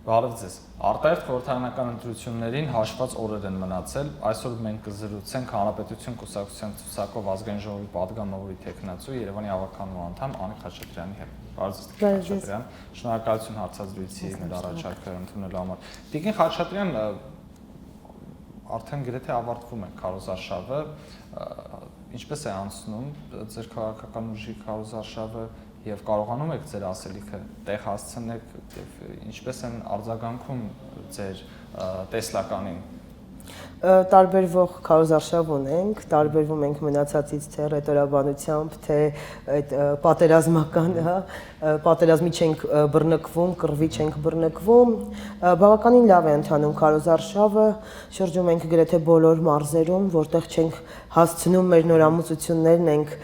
Բարև ձեզ։ Արտահերթ խորհրդարանական ընտրություններին հաշված օրեր են մնացել։ Այսօր մենք կզրուցենք Հանրապետություն կուսակցության ցուցակով ազգային ժողովի падգամավորի տեխնացու Երևանի ավականու անդամ Անիկ Խաչատրյանի հետ։ Բարև ձեզ, Խաչատրյան։ Շնորհակալություն հարցազրույցի մեր առաջարկը ընդունելու համար։ Տիկին Խաչատրյան, արդեն գրեթե ավարտվում է քարոզարշավը, ինչպես է անցնում ձեր քաղաքական ուժի քարոզարշավը եւ կարողանում եք ձեր ասելիքը տեղ հասցնեք եւ ինչպես են արձագանքում ձեր տեսլականին։ Տարբերվող քարոզարշավ ունենք, տարբերվում ենք մնացածից թե ռետորաբանությամբ, թե այդ պատերազմական, պատերազմի չենք բռնկվում, կռվի չենք բռնկվում, բավականին լավ է ընթանում քարոզարշավը, շրջում ենք գրեթե բոլոր մարզերում, որտեղ չենք հասցնում մեր նորամուծություններն ենք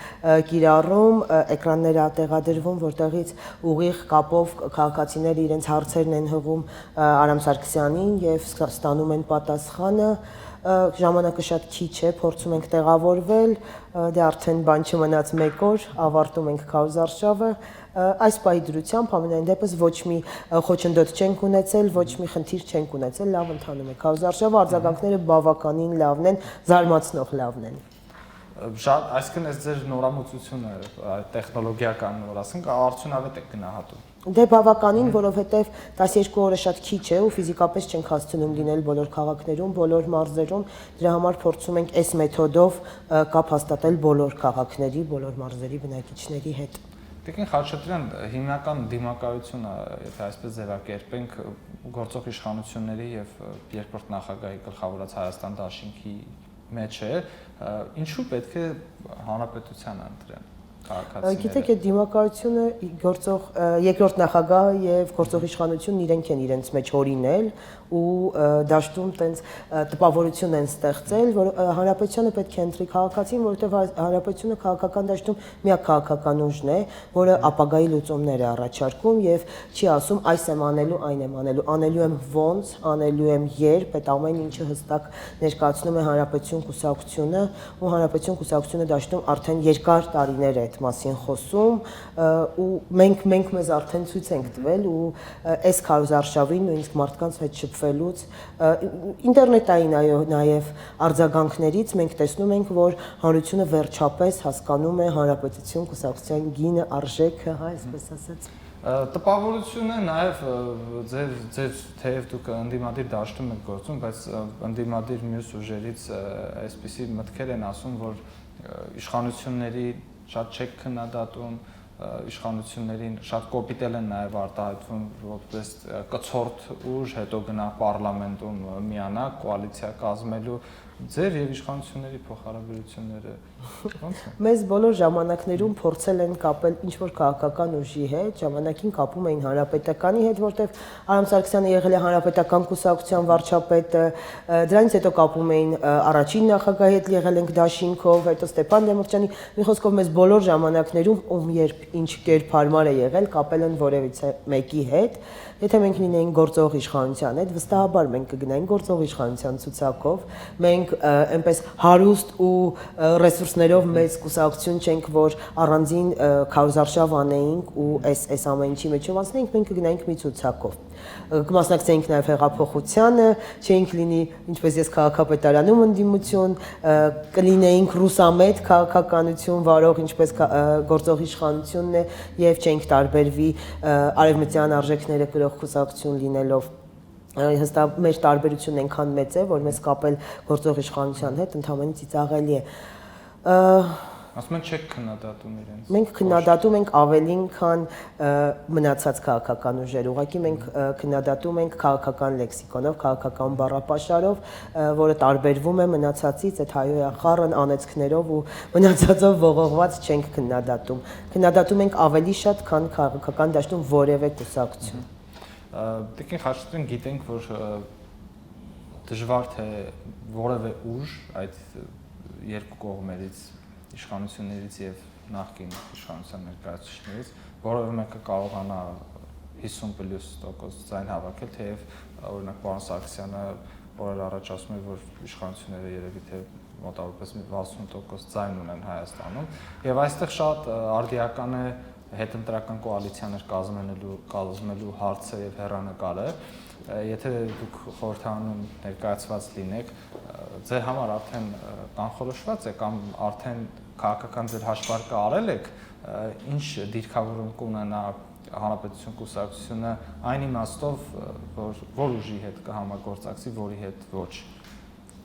կիրառում, էկրանները տեղադրվում, որտեղից ուղիղ կապով քաղաքացիները իրենց հարցերն են հղում Արամ Սարգսյանին եւ ստանում են պատասխանը, ժամանակը շատ քիչ է, փորձում ենք տեղավորվել, դե արդեն բան չմնաց 1 օր, ավարտում ենք քարոզարշավը, այս պահի դրությամբ ամենայն դեպս ոչ մի խոչընդոտ չենք ունեցել, ոչ մի խնդիր չենք ունեցել, լավ ընթանում է քարոզարշավը, արձագանքները բավականին լավն են, զարմացնող լավն են։ Շատ, այսինքն այս ձեր նորամուծությունը, տեխնոլոգիական նոր, ասենք արդյունավետ է գնահատում։ Դե բավականին, որովհետև 12 օրը շատ քիչ է ու ֆիզիկապես չենք հասցնում լինել բոլոր քաղաքներում, բոլոր մարզերում, դրա համար փորձում ենք այս մեթոդով կապ հաստատել բոլոր քաղաքների, բոլոր մարզերի բնակիչների հետ։ Տիկին Խաչատրյան, հիմնական դիմակայությունը, եթե այսպես ձևակերպենք, գործող իշխանությունների եւ երկրորդ նախագահի գլխավորած Հայաստան դաշինքի մեջ է, ինչու պետք է հանրապետությանը ընտրեն քաղաքացիները։ Գիտեք, այդ դիմակայությունը գործող երկրորդ նախագահը եւ գործող իշխանությունն իրենք են իրենց մեջ օրինել ու դաշտում տենց տպավորություն են ստեղծել, որ հանրապետությանը պետք է ընտրի քաղաքացին, որովհետև հանրապետությունը քաղաքական դաշտում միակ քաղաքական ուժն է, որը ապագայի լուծումներ է առաջարկում եւ չի ասում այս եմ անելու, այն եմ անելու եմ ոնց, անելու եմ երբ, այդ ամեն ինչը հստակ ներկայացնում է հանրապետություն կուսակցությունը ու հանրապետություն կուսակցությունը դաշտում արդեն երկար տարիներ է այդ մասին խոսում ու մենք մեզ արդեն ցույց ենք տվել ու այս քարոզարշավին նույնիսկ մարդկանց հետ շփվելուց ինտերնետային նաև արձագանքներից մենք տեսնում ենք, որ հանրությունը վերջապես հասկանում է հանրապետություն կուսակցության գինը, արժեքը, հա, այսպես ասած։ Տպավորություն է նաև ձեր թեև դուք ընդդիմադիր դաշտում եք գործում, բայց ընդդիմադիր մյուս ուժերից այսպիսի մտքեր են ասում, որ իշխանությունների շատ չեք քննադատում, իշխանություններին շատ կոպիտել են նաև արտահայտվում որպես կցորդ ուժ, հետո գնա պարլամենտում միանա կոալիցիա կազմելու, ձեր եւ իշխանությունների փոխհարաբերությունները ո՞նց են։ Մեզ բոլոր ժամանակներում փորձել են կապել ինչ-որ քաղաքական ուժի հետ, ժամանակին կապում էին հանրապետականի հետ, որտեղ Արամ Սարգսյանը եղել է հանրապետական կուսակցության վարչապետը, դրանից հետո կապում էին առաջին նախագահի հետ, եղել ենք դաշինքով, հետո Ստեփան Դեմիրճյանի, մի խոսքով մեզ բոլոր ժամանակներում ում երբ ինչ կերպ հարմար է եղել, կապել են որևիցե մեկի հետ, եթե մենք լինեինք գործող իշխանության հետ, վստահաբար մենք կգնայինք գործող իշխանության ցուցակով, մենք այնպես հարուստ ու ռեսուրսներով մեծ կուսակցություն չենք, որ առանձին քարոզարշավ անեինք ու այս ամեն ինչի մեջով անցնեինք, մենք կգնայինք մի ցուցակով։ Կմասնակցեինք նաև հեղափոխությանը, չէինք լինի, ինչպես ես քաղաքապետարանում ընդդիմություն, կլինեինք ռուսամետ քաղաքականություն վարող, ինչպես գործող իշխանությունն է, եւ չենք տարբերվի արևմտյան արժեքները կրող կուսակցություն լինելով։ Հստակ մեր տարբերությունն այնքան մեծ է, որ մեզ կապել գործող իշխանության հետ ընդհանրապես ծիծաղելի է։ Ասում եք չեք քննադատում իրենց։ Մենք քննադատում ենք ավելին, քան մնացած քաղաքական ուժերը։ Ուղղակի մենք քննադատում ենք քաղաքական լեքսիկոնով, քաղաքական բառապաշարով, որը տարբերվում է մնացածից, այդ հայոյախառն անեծքներով ու մնացածով ողողված չենք քննադատում։ Քննադատում ենք ավելի շատ, քան քաղաքական դաշտում որևէ կուսակցություն։ Տիկին Խաչատրյան, գիտենք, որ դժվար թե որևէ ուժ այդ երկու կողմերից իշխանություններից եւ նախկին իշխանության ներկայացուցիչներից որևէ մեկը կարողանա 50+% ձայն հավաքել, թեև օրինակ պարոն Սարգսյանը օրեր առաջ ասում էր, որ իշխանությունները երևի թե մոտավորապես 60% ձայն ունեն Հայաստանում եւ այստեղ շատ արդիական է հետընտրական կոալիցիաներ կազմելու հարցը եւ հեռանկարը, եթե դուք խորհրդանում ներկայացված լինեք, ձեր համար արդեն կանխորոշված է կամ արդեն քաղաքական ձեր հաշվարկը արել եք, ինչ դիրքավորում կունենա Հանրապետություն կուսակցությունը այն իմաստով, որ ուժի հետ կհամագործակցի, որի հետ ոչ։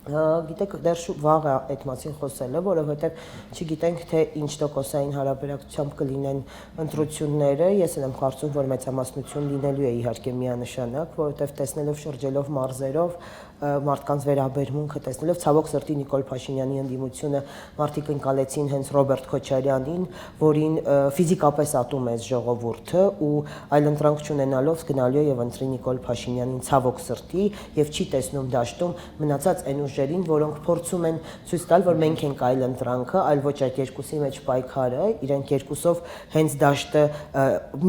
Գիտեք, դեռ վաղ է այդ մասին խոսելը, որովհետև չգիտենք, թե ինչ տոկոսային հարաբերակցությամբ կլինեն ընտրությունները, ես եմ կարծում, որ մեծամասնություն լինելու է իհարկե միանշանակ, որովհետև տեսնելով շրջելով մարզերով, մարդկանց վերաբերմունքը տեսնելով ցավոք սրտի Նիկոլ Փաշինյանի ընդդիմությունը մարդիկ ընկալեցին հենց Ռոբերտ Քոչարյանին, որին ֆիզիկապես ատում է ժողովուրդը ու այլընտրանք չունենալով գնալու է եւ ընտրի Նիկոլ Փաշինյանին ցավոք սրտի եւ չի տեսնում դաշտում մնացած այն ուժերին, որոնք փորձում են ցույց տալ, որ մենք ենք այլընտրանքը, այլ ոչ այդ երկուսի մեջ պայքարը, իրենք երկուսով հենց դաշտը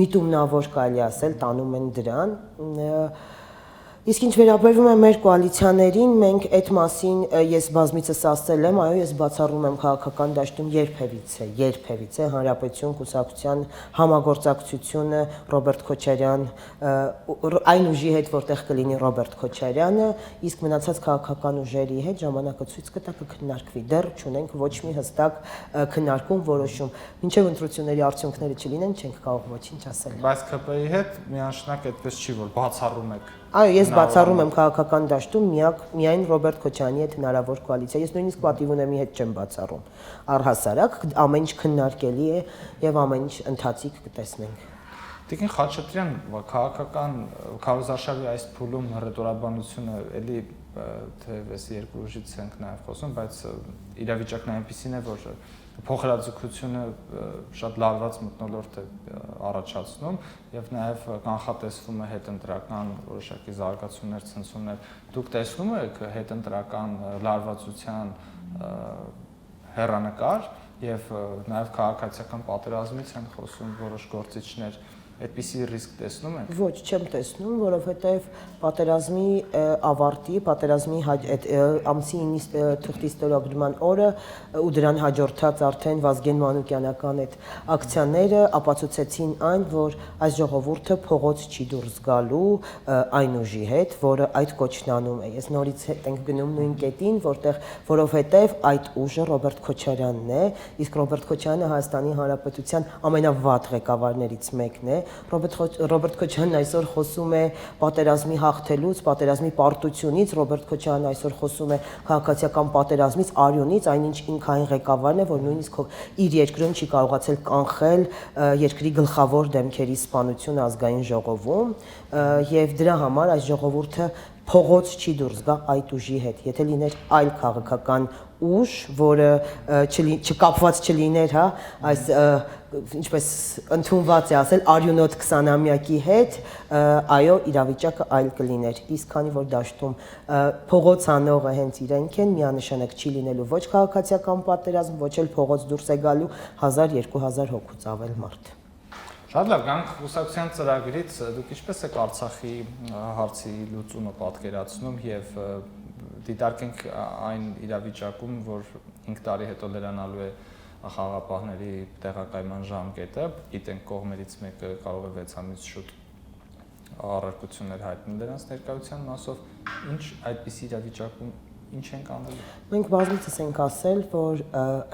միտումնավոր կարելի ասել տանում են դրան։ Իսկ ինչ վերաբերվում է մեր կոալիցիաներին, մենք այդ մասին ես բազմիցս ասել եմ, այո, ես բացառում եմ քաղաքական դաշտում երբևիցե Հանրապետություն կուսակցության համագործակցությունը Ռոբերտ Քոչարյան, այն ուժի հետ, որտեղ կլինի Ռոբերտ Քոչարյանը, իսկ մնացած քաղաքական ուժերի հետ ժամանակը ցույց կտա կքննարկվի։ Դեռ չունենք ոչ մի հստակ քննարկում, որոշում։ Մինչև ընտրությունների արդյունքները չլինեն, չենք կարող ոչինչ ասել։ Բայց ԿՊ-ի հետ միանշանակ այդպես չի, որ բացառում եք։ Այո, ես բացառում եմ քաղաքական դաշտում միայն Ռոբերտ Քոչարյանի հետ հնարավոր կոալիցիա։ Ես նույնիսկ Պատիվ Ունեմի հետ չեմ բացառում։ Առհասարակ ամեն ինչ քննարկելի է եւ ամեն ինչ ընթացիկ կտեսնենք։ Տիկին Խաչատրյան, քաղաքական քարոզարշավի այս փուլում հռետորաբանությունը էլի թեև այս երկու ուժից ենք նաև խոսում, բայց իրավիճակն այնպեսին է, որ փոխհրաձգությունը շատ լարված մթնոլորտ է առաջացնում եւ նաեւ կանխատեսվում է հետընտրական որոշակի զարգացումներ, ցնցումներ։ Դուք տեսնում եք հետընտրական լարվածության հեռանկար եւ նաեւ քաղաքացիական պատերազմից են խոսում որոշ գործիչներ, այդպիսի ռիսկ տեսնում եք։ Ոչ, չեմ տեսնում, որովհետև պատերազմի ավարտի, պատերազմի ամսի 9 թղթի ստորագրման օրը ու դրան հաջորդած արդեն Վազգեն Մանուկյանական այդ ակցիաները ապացուցեցին այն, որ այս ժողովուրդը փողոց չի դուրս գալու այն ուժի հետ, որը այդ կոչն անում է։ Ես նորից ենք գնում նույն կետին, որովհետև այդ ուժը Ռոբերտ Քոչարյանն է, իսկ Ռոբերտ Քոչարյանը Հայաստանի Հանրապետության ամենավատ ղեկավարներից մեկն է։ Ռոբերտ Քոչարյանն այսօր խոսում է պատերազմի հաղթելուց, պատերազմի պարտությունից, Ռոբերտ Քոչարյանն այսօր խոսում է քաղաքացիական պատերազմից, արյունից, այնինչ ինքը այն ղեկավարն է, որ նույնիսկ իր երկրում չի կարողացել կանխել երկրի գլխավոր դեմքերի սպանությունը ազգային ժողովում, եւ դրա համար այս ժողովուրդը փողոց չի դուրս գա այդ ուժի հետ։ Եթե լիներ այլ քաղաքական ուժ, որը չկապված չլիներ, հա, այս ինչպես ընդունված է ասել, արյունոտ 20-ամյակի հետ, այո, իրավիճակը այլ կլիներ։ Իսկ քանի որ դաշտում փողոց անողը հենց իրենք են, միանշանակ չի լինելու ոչ քաղաքացիական պատերազմ, ոչ էլ փողոց դուրս է գալու 1000-2000 հոգուց ավել մարդ։ Շատ լավ, գանք կուսակցության ծրագրից դուք ինչպես եք Արցախի հարցի լուծումը պատկերացնում եւ դիտարկենք այն իրավիճակում, որ 5 տարի հետո լրանալու է խաղաղապահների տեղակայման ժամկետը, գիտենք կողմերից մեկը կարող է 6 ամիս շուտ առարկություններ հայտնել դրանց ներկայության մասով, ինչ այդպիսի իրավիճակում ինչ ենք անելու։ Մենք բազմիցս ենք ասել, որ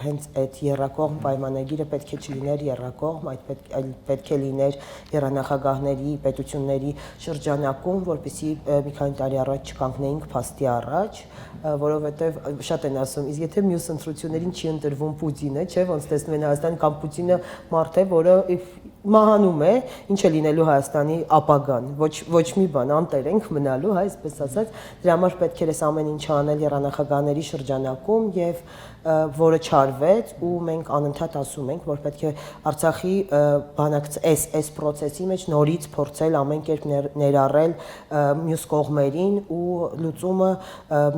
հենց այդ եռակողմ պայմանագիրը պետք է չլիներ եռակողմ, այլ պետք է լիներ եռանախագահների, պետությունների շրջանակում, որպեսզի մի քանի տարի առաջ չկանգնեինք փաստի առաջ, որովհետև շատ են ասում, իսկ եթե մյուս ընտրություններին չի ընտրվում Պուտինը, չէ՞, ոնց տեսնում են Հայաստանի կամ Պուտինը մարդ է, որը մահանում է, ինչ է լինելու Հայաստանի ապագան, ոչ մի բան, անտեր ենք մնալու, հա, այսպես ասած, դրա համար պետք էր այս ամեն ինչը անել եռանախագահների շրջանակում եւ որը չարվեց ու մենք անընդհատ ասում ենք, որ պետք է Արցախի այս process-ի մեջ նորից փորձել ամեն կերպ ներառել մյուս կողմերին ու լուծումը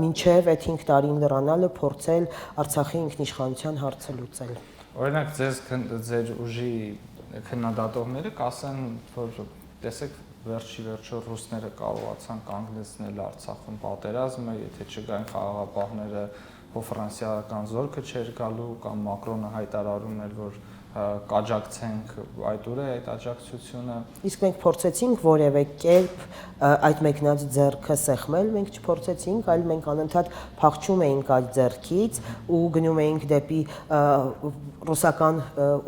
մինչև այդ 5 տարին լրանալը փորձել Արցախի ինքնիշխանության հարցը լուծել։ Օրինակ ձեր ուժի քննադատողները կասեն, որ տեսեք վերջի ռուսները կարողացան կանգնեցնել Արցախում պատերազմը, եթե չգային խաղաղապահները, Ֆրանսիական զորքը չէր գալու կամ Մակրոնը հայտարարում էր, որ կաջակցենք այդ օրը այդ աջակցությունը։ Իսկ մենք փորձեցինք որևէ կերպ այդ մեկնած ձեռքը սեղմել, մենք չփորձեցինք, այլ մենք անընդհատ փախչում էինք այդ ձեռքից ու գնում էինք դեպի ռուսական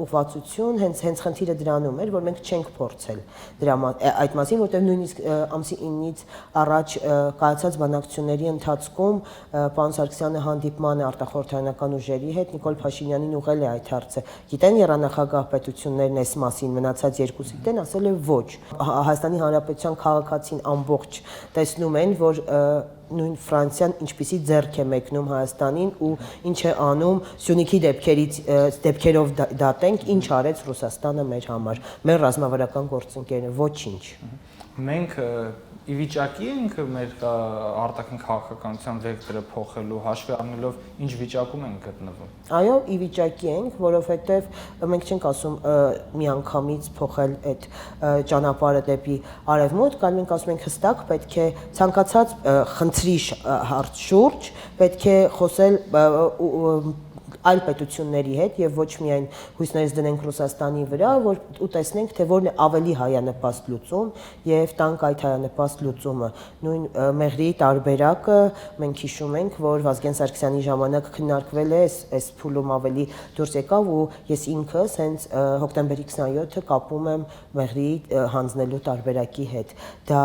ուղղվածություն, հենց խնդիրը դրանում էր, որ մենք չենք փորձել դրա այդ մասին, որտեղ նույնիսկ ամսի 9-ից առաջ կայացած բանակցությունների ընթացքում պարոն Սարգսյանը հանդիպման է արտախորհրդարանական ուժերի հետ Նիկոլ Փաշինյանին ուղղել է այդ հարցը։ Գիտեն երանախագահ պետություններն այս մասին մնացած երկուսի դեն ասել է ոչ։ Հայաստանի Հանրապետության քաղաքացին ամբողջ տեսնում են, որ նույն Ֆրանսիան ինչպիսի ձեռք է մեկնում Հայաստանին ու ինչ է անում Սյունիքի դեպքերով դատենք, ինչ արեց Ռուսաստանը մեր համար, մեր ռազմավարական գործընկերները, ոչինչ։ Մենք ի վիճակի ենք մեր արտաքին քաղաքականության վեկտորը փոխելու, հաշվի առնելով ինչ վիճակում ենք գտնվում։ Այո, ի վիճակի ենք, որովհետև մենք չենք ասում միանգամից փոխել այդ ճանապարհը դեպի արևմուտք, այլ մենք ասում ենք հստակ պետք է ցանկացած խնդրի շուրջ պետք է խոսել այլ պետությունների հետ եւ ոչ միայն հույսներս դնենք Ռուսաստանի վրա, որ ու տեսնենք թե որն է ավելի հայանպաստ լուծում եւ տանք այդ հայանպաստ լուծումը։ Նույն Մեղրիի տարբերակը մենք հիշում ենք, որ Վազգեն Սարգսյանի ժամանակ քննարկվել է, այս փուլում ավելի դուրս եկավ ու ես ինքս հենց հոկտեմբերի 27-ը կապում եմ Մեղրիի հանձնելու տարբերակի հետ։ Դա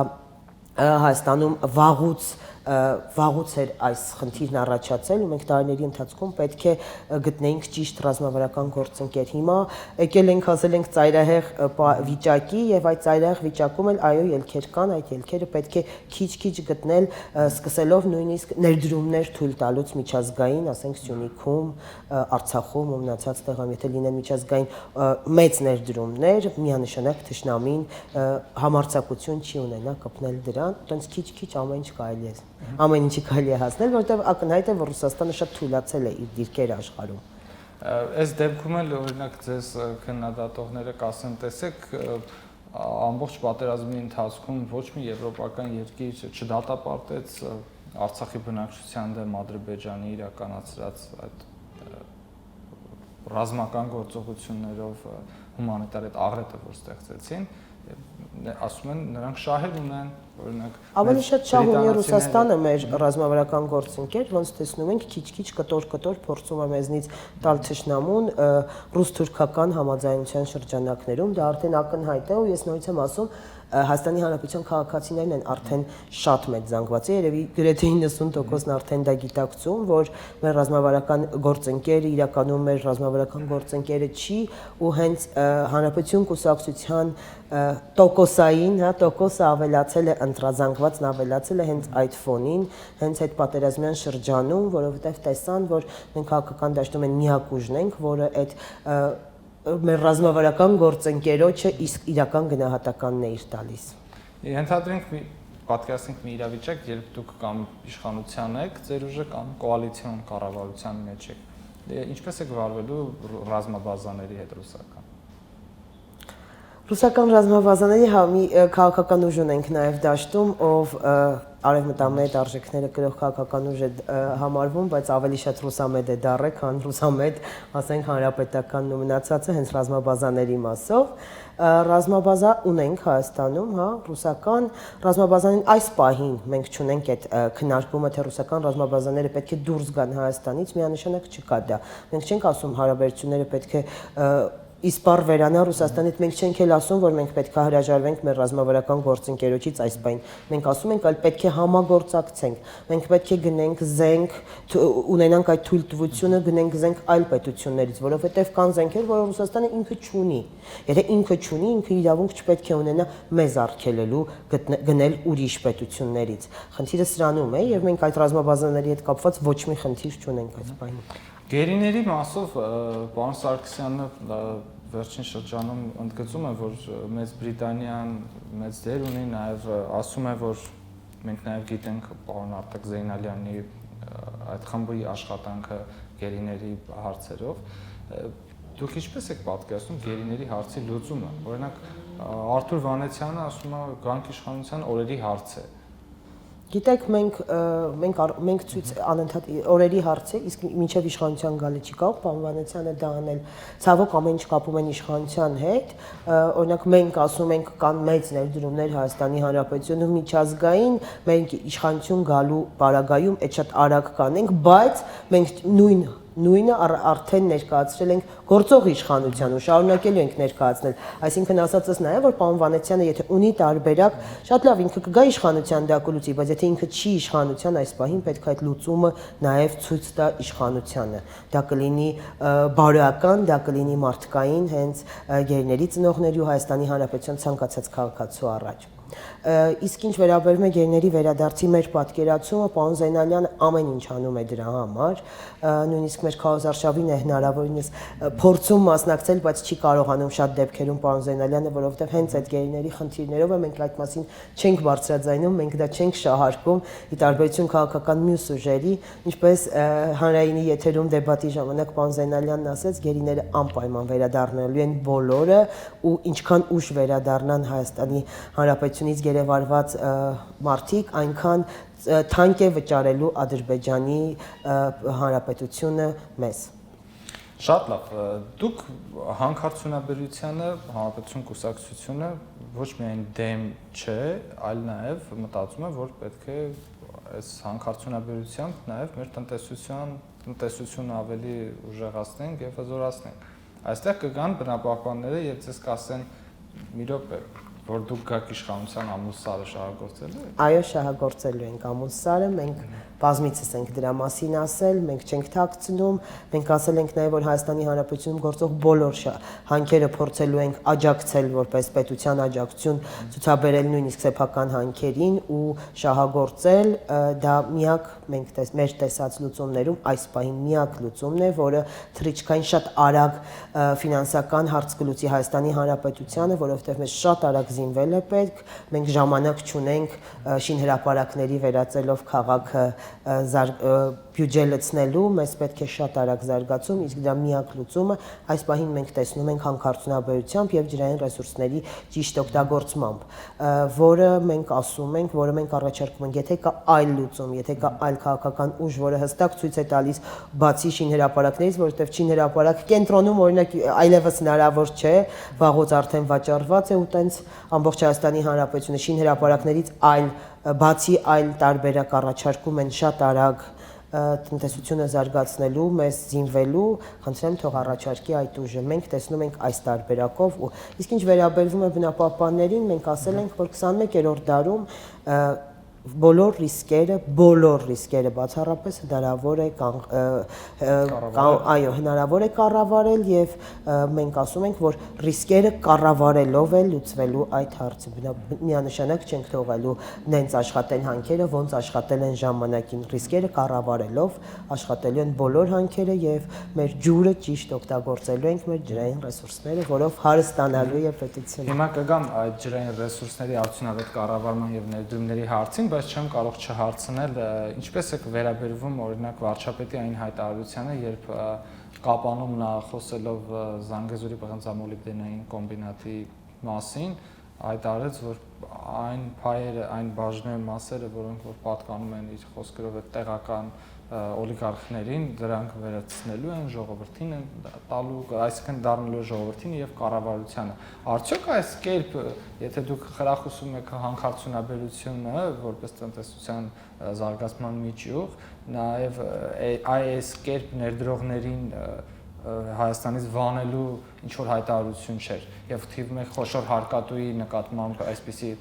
Հայաստանում վաղուց էր այս խնդիրն առաջացել ու մենք տարիների ընթացքում պետք է գտնեինք ճիշտ ռազմավարական գործընկեր։ Հիմա եկել ենք ասել ենք ծայրահեղ վիճակի եւ այդ ծայրահեղ վիճակում էլ այո ելքեր կան, այդ ելքերը պետք է քիչ-քիչ գտնել, սկսելով նույնիսկ ներդրումներ թույլ տալուց միջազգային, ասենք Սյունիքում, Արցախում ու մնացած տեղում, եթե լինեն միջազգային մեծ ներդրումներ, միանշանակ թշնամին համարձակություն չի ունենա կպնել դրան, այտենց քիչ-քիչ ամեն ինչ կարելի է ամեն ինչի կարելի է հասնել, որովհետև ակնհայտ է, որ Ռուսաստանը շատ թույլացել է իր դիրքերը աշխարհում։ Այս դեպքում էլ օրինակ ձեզ քննադատողները կասեն, տեսեք, ամբողջ պատերազմի ընթացքում ոչ մի եվրոպական երկիր չդատապարտեց Արցախի բնակչության դեմ Ադրբեջանի իրականացրած այդ ռազմական գործողություններով հումանիտար այդ աղետը, որ ստեղծեցին, ասում են նրանք շահեր ունեն, օրինակ ավելի շատ շահ ունի Ռուսաստանը մեր ռազմավարական գործընկեր, ոնց տեսնում ենք քիչ-քիչ կտոր-կտոր փորձում է մեզնից տալ թշնամուն ռուս-թուրքական համաձայնության շրջանակներում, դա արդեն ակնհայտ է ու ես նորից եմ ասում Հայաստանի Հանրապետության քաղաքացիներն են արդեն շատ մեծ զանգվածի, երևի գրեթե 90%-ն արդեն դա գիտակցում, որ մեր ռազմավարական գործընկերը իրականում մեր ռազմավարական գործընկերը չի ու հենց Հանրապետություն կուսակցության տոկոսային, տոկոսը ավելացել է, ընտրազանգվածն ավելացել է հենց այդ ֆոնին, հենց այդ պատերազմյան շրջանում, որովհետև տեսան, որ մենք քաղաքական դաշտում են միակ ուժն ենք, որը այդ մեր ռազմավարական գործընկերոջը իսկ իրական գնահատականն է իր տալիս։ Ենթադրենք պատկերացնենք մի իրավիճակ, երբ դուք կամ իշխանության եք, ձեր ուժը կամ կոալիցիոն կառավարության մեջ եք։ Ինչպես եք վարվելու ռազմաբազաների հետ ռուսական։ Ռուսական ռազմաբազաների մի քաղաքական ուժ ունենք նաև դաշտում, ով արևմտամետ արժեքները կրող քաղաքական ուժ է համարվում, բայց ավելի շատ ռուսամետ է դառը, քան ռուսամետ, ասենք հանրապետականն ու մնացածը հենց ռազմաբազաների մասով։ Ռազմաբազա ունենք Հայաստանում, ռուսական ռազմաբազանին այս պահին մենք չունենք այդ քննարկումը, թե ռուսական ռազմաբազաները պետք է դուրս գան Հայաստանից, միանշանակ չկա դա։ Մենք չենք ասում հարաբերությունները պետք է իսպառ վերանա Ռուսաստանից, մենք չենք էլ ասում, որ մենք պետք է հրաժարվենք մեր ռազմավարական գործընկերոջից այս բան։ Մենք ասում ենք, այլ պետք է համագործակցենք։ Մենք պետք է գնենք զենք, ունենանք այդ թույլտվությունը, գնենք զենք այլ պետություններից, որովհետև կան զենքեր, որ Ռուսաստանը ինքը չունի։ Եթե ինքը չունի, ինքը իրավունք չպետք է ունենա մեզ արգելելու գնել ուրիշ պետություններից։ Խնդիրը սրանում է, եւ մենք այդ ռազմաբազաների հետ կապված ոչ մի խնդիր չունենք այս բանում։ Գերիների մասով պարոն Սարգսյանը վերջին շրջանում ընդգծում է, որ Մեծ Բրիտանիան մեծ դեր ունի, նաև ասում է, որ մենք նաև գիտենք պարոն Արտակ Զեյնալյանի այդ խմբի աշխատանքը գերիների հարցերով։ Դուք ինչպես եք պատկերացնում գերիների հարցի լուծումը։ Օրինակ Արթուր Վանեցյանը ասում է գանք իշխանության օրերի հարց է։ Գիտեք, մենք ցույց անընդհատ օրերի հարց է, իսկ մինչև իշխանության գալը չի կարող պարոն Վանեցյանը դա անել։ Ցավոք ամեն ինչ կապում են իշխանության հետ։ Օրինակ մենք ասում ենք կան մեծ ներդրումներ Հայաստանի Հանրապետությունում միջազգային, մենք իշխանություն գալու պարագայում այդ շատ արագ կանենք, բայց մենք նույնը արդեն ներկայացրել ենք գործող իշխանության ու շարունակելու ենք ներկայացնել։ Այսինքն ասածս նա է, որ պարոն Վանեցյանը եթե ունի տարբերակ, շատ լավ ինքը կգա իշխանության դա կլուծի, բայց եթե ինքը չի իշխանության, այս պահին պետք է այդ լուծումը նաև ցույց տա իշխանությանը։ Դա կլինի բարոյական, դա կլինի մարդկային, հենց գերների ծնողների ու Հայաստանի Հանրապետության ցանկացած քաղաքացու առաջ։ Իսկ ինչ վերաբերում է գերների վերադարձի մեր պատկերացումը, պարոն Զեյնալյանը ամեն ինչ անում է դրա համար, նույնիսկ մեր քարոզարշավին է հնարավորինս փորձում մասնակցել, բայց չի կարողանում շատ դեպքերում պարոն Զեյնալյանը, որովհետև հենց այդ գերիների խնդիրներով է մենք այդ մասին չենք բարձրաձայնում, մենք դա չենք շահարկում, ի տարբերություն քաղաքական մյուս ուժերի, ինչպես հանրայինի եթերում դեբատի ժամանակ պարոն Զեյնալյանն ասաց, գերիները անպայման վերադառնալու են բոլորը ու ինչքան ուշ վերադառնան Հայաստանի Հանրապետությունից գերեվարված մարդիկ, այնքան թանկ է վճարելու Ադրբեջանի Հանրապետությունը մեզ։ Շատ լավ, դուք հանքարդյունաբերությանը Հանրապետություն կուսակցությունը ոչ միայն դեմ չէ, այլ նաև մտածում է, որ պետք է այս հանքարդյունաբերությամբ նաև մեր տնտեսությունը ավելի ուժեղացնենք եւ հզորացնենք։ Այստեղ կգան բնապահպանները եւ ձեզ կասեն՝ մի րոպե, որ դուք գաք իշխանության ամուսարը շահագործելու եք։ Այո, շահագործելու ենք ամուսարը, մենք բազմիցս ենք դրա մասին ասել, մենք չենք թաքցնում, մենք ասել ենք նաև, որ Հայաստանի Հանրապետությունում գործող բոլոր հանքերը փորձելու ենք աջակցել որպես պետության աջակցություն ցուցաբերել նույնիսկ սեփական հանքերին ու շահագործել, դա միակ մեր տեսած լուծումներում այս պահին միակ լուծումն է, որը թռիչքային շատ արագ ֆինանսական հարց կլուծի Հայաստանի Հանրապետությանը, որովհետև մեզ շատ արագ զինվել է պետք, մենք ժամանակ չունենք շինհրապարակների վերածելով քաղաքը բյուջե լցնելու, մեզ պետք է շատ արագ զարգացում, իսկ դա միակ լուծումը այս պահին մենք տեսնում ենք հանքարդյունաբերությամբ եւ ջրային ռեսուրսների ճիշտ օգտագործմամբ, որը մենք ասում ենք, որը մենք առաջարկում ենք, եթե կա այլ լուծում, եթե կա այլ քաղաքական ուժ, որը հստակ ցույց է տալիս բացի շինհրապարակներից, որովհետեւ շինհրապարակ կենտրոնում օրինակ այլևս հնարավոր չէ, վաղուց արդեն վաճառված է ու տենց ամբողջ Հայաստանի Հանրապետությունը շինհրապարակներից բացի այլ տարբերակ առաջարկում են շատ արագ տնտեսությունը զարգացնելու, մեզ զինվելու, խնդրեմ թող առաջարկի այդ ուժը։ Մենք տեսնում ենք այս տարբերակով ու իսկ ինչ վերաբերվում է բնապահպաններին, մենք ասել ենք, որ 21-րդ դարում բոլոր ռիսկերը բացառապես հնարավոր է հնարավոր է կառավարել եւ մենք ասում ենք, որ ռիսկերը կառավարելով է լուծվելու այդ հարցը։ Միանշանակ չենք թողելու նենց աշխատել հանքերը, ոնց աշխատել են ժամանակին։ Ռիսկերը կառավարելով աշխատելու են բոլոր հանքերը եւ մեր ջուրը ճիշտ օգտագործելու ենք մեր ջրային ռեսուրսները, որով հարստանալու է պետությունը։ Հիմա կգամ այդ ջրային ռեսուրսների արդյունավետ կառավարման եւ ներդրումների հարցին, բայց չեմ կարող չհարցնել, ինչպես է վերաբերվում օրինակ վարչապետի այն հայտարարությանը, երբ Կապանում նա խոսելով Զանգեզուրի պղնձամոլիբդենային կոմբինատի մասին, հայտարարեց, որ այն փայերը, այն բաժնե մասերը, որոնք որ պատկանում են իր խոսքերով տեղական օլիգարխներին, դրանք վերացնելու են ժողովրդին են տալու, այսինքն դառնալու ժողովրդին եւ կառավարությանը։ Արդյոք այս կերպ, եթե դուք խրախուսում եք հանքարդյունաբերությունը որպես տնտեսության զարգացման միջուղ, նաեւ այս կերպ ներդրողներին Հայաստանից վանելու ինչ որ հայտարարություն չէր եւ թիվ 1 խոշոր հարկատուի նկատմամբ այսպիսի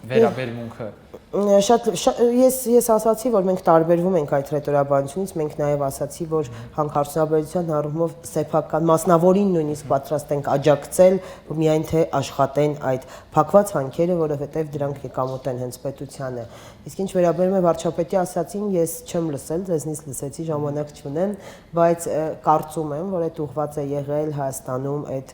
վերաբերմունքը ես ասացի, որ մենք տարբերվում ենք այդ ռետորաբանությունից, մենք նաև ասացի, որ հանքարդյունաբերության առումով սեփական մասնավորին նույնիսկ պատրաստ ենք աջակցել, միայն թե աշխատեն այդ փակված հանքերը, որովհետև դրանք եկամուտ են հենց պետությանը։ Իսկ ինչ վերաբերում է վարչապետի ասացին, ես չեմ լսել, ձեզնից լսեցի, ժամանակ չունեմ, բայց կարծում եմ, որ այդ ուղղված է եղել Հայաստանում այդ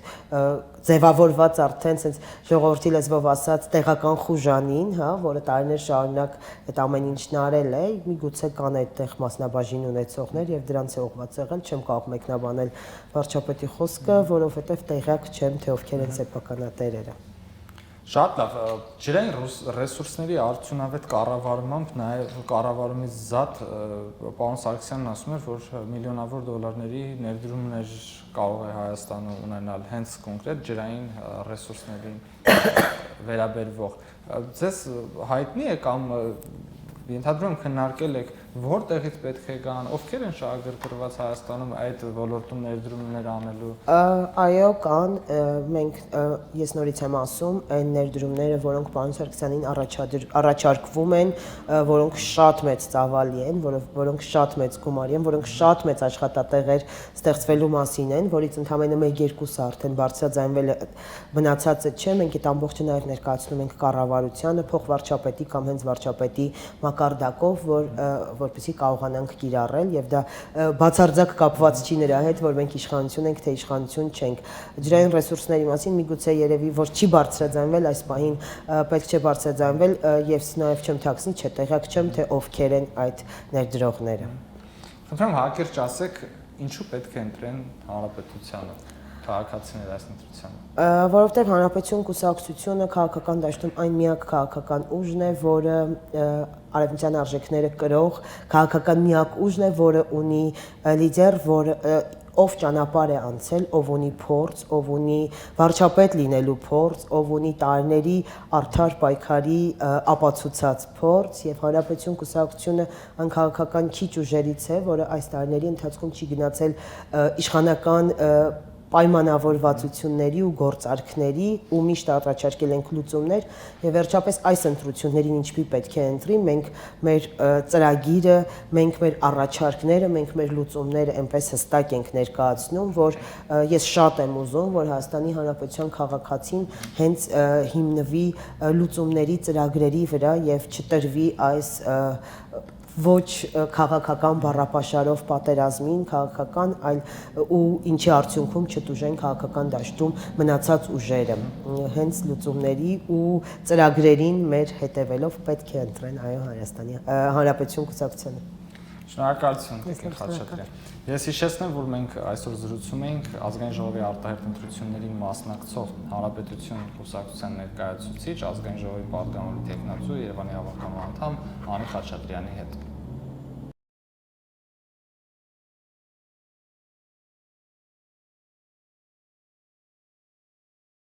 ձևավորված արդեն sense ժողովրդի լեզվով ասած տեղական խուժանին, հա, որը տարիներ շարունակ այդ ամեն ինչն արել է, միգուցե կան այդտեղ մասնաբաժին ունեցողներ եւ դրանց է ուղղված եղել, չեմ կարող մեկնաբանել վարչապետի խոսքը, որովհետեւ տեղյակ չեմ, թե ովքեր են սեփականատերերը։ Շատ լավ, ջրային ռեսուրսների արդյունավետ կառավարմամբ նաև կառավարումից զատ պարոն Սարգսյանն ասում էր, որ միլիոնավոր դոլարների ներդրումներ կարող է Հայաստանը ունենալ հենց կոնկրետ ջրային ռեսուրսներին վերաբերվող։ Ձեզ հայտնի է կամ ենթադրում եմ քննարկել եք որտեղից պետք է գան, ովքեր են շահագրգռված Հայաստանում այդ ոլորտում ներդրումներ անելու։ Այո, կան, մենք ես նորից եմ ասում, այն ներդրումները, որոնք պարոն Սարգսյանին առաջարկվում են, որոնք շատ մեծ ծավալի են, որոնք շատ մեծ գումարի են, որոնք շատ մեծ աշխատատեղեր ստեղծվելու մասին են, որից ընդամենը 1-2-ը արդեն բարձրաձայնվել է, մնացածը չէ, մենք այդ ամբողջը նաև ներկայացնում ենք կառավարությանը, փոխվարչապետի կամ հենց վարչապետի մակարդակով, որպեսզի կարողանանք կիրառել եւ դա բացարձակ կապված չի նրա հետ, որ մենք իշխանություն ենք, թե իշխանություն չենք։ Ջրային ռեսուրսների մասին միգուցե երևի որ չի բարձրաձայնվել այս պահին, պետք չէ բարձրաձայնվել եւ նաեւ չեմ թաքցնի, չէ, տեղյակ չեմ, թե ովքեր են այդ ներդրողները։ Խնդրում հակիրճ ասեք, ինչու պետք է ընտրեն հանրապետությանը, քաղաքացիներ այս ընտրությանը։ Որովհետև Հանրապետություն կուսակցությունը քաղաքական դաշտում այն միակ քաղաքական ուժն է, որը արևմտյան արժեքները կրող քաղաքական միակ ուժն է, որը ունի լիդեր, ով ճանապարհ է անցել, ով ունի փորձ, ով ունի վարչապետ լինելու փորձ, ով ունի տարիների արդար պայքարի ապացուցած փորձ եւ Հանրապետություն կուսակցությունը այն քաղաքական քիչ ուժերից է, որը այս տարիների ընթացքում չի գնացել իշխանական պայմանավորվածությունների ու գործարքների ու միշտ առաջարկել ենք լուծումներ եւ վերջապես այս ընտրություններին ինչպի պետք է ընտրի, մենք մեր ծրագիրը, մենք մեր առաջարկները, մենք մեր լուծումները այնպես հստակ ենք ներկայացնում, որ ես շատ եմ ուզում, որ Հայաստանի Հանրապետության քաղաքացին հենց հիմնվի լուծումների ծրագրերի վրա եւ չտրվի այս ոչ քաղաքական բառապաշարով պատերազմին, քաղաքական, այլ ու ինչի արդյունքում չտուժեն քաղաքական դաշտում մնացած ուժերը։ Հենց լուծումների ու ծրագրերին մեր հետևելով պետք է ընտրեն այո Հայաստանի Հանրապետություն կուսակցությունը։ Շնորհակալություն, Տիկին Խաչատրյան։ Ես հիշեցնեմ, որ մենք այսօր զրուցում էինք Ազգային ժողովի արտահերթ ընտրություններին մասնակցող Հանրապետություն կուսակցության ներկայացուցիչ, Ազգային ժողովի պատգամավորի թեկնածու Երևանի հավաքական անդամ Անի Խաչատրյանի հետ։